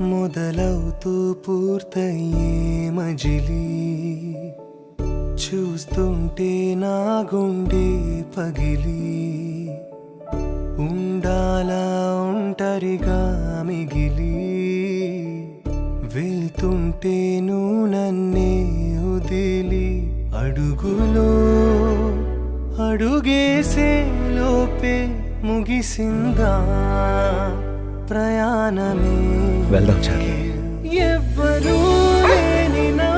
మొదలవుతూ పూర్తయ్యే మజిలీ చూస్తుంటే నా గుండె పగిలి ఉండాలా ఒంటరిగా మిగిలి వెళ్తుంటే నువ్వు నన్నే వదిలి అడుగులో అడుగేసే లోపే ముగిసిందా ప్రయాణమే వెళ్దాం చార్లీ. ఎవ్వరూ లేని నా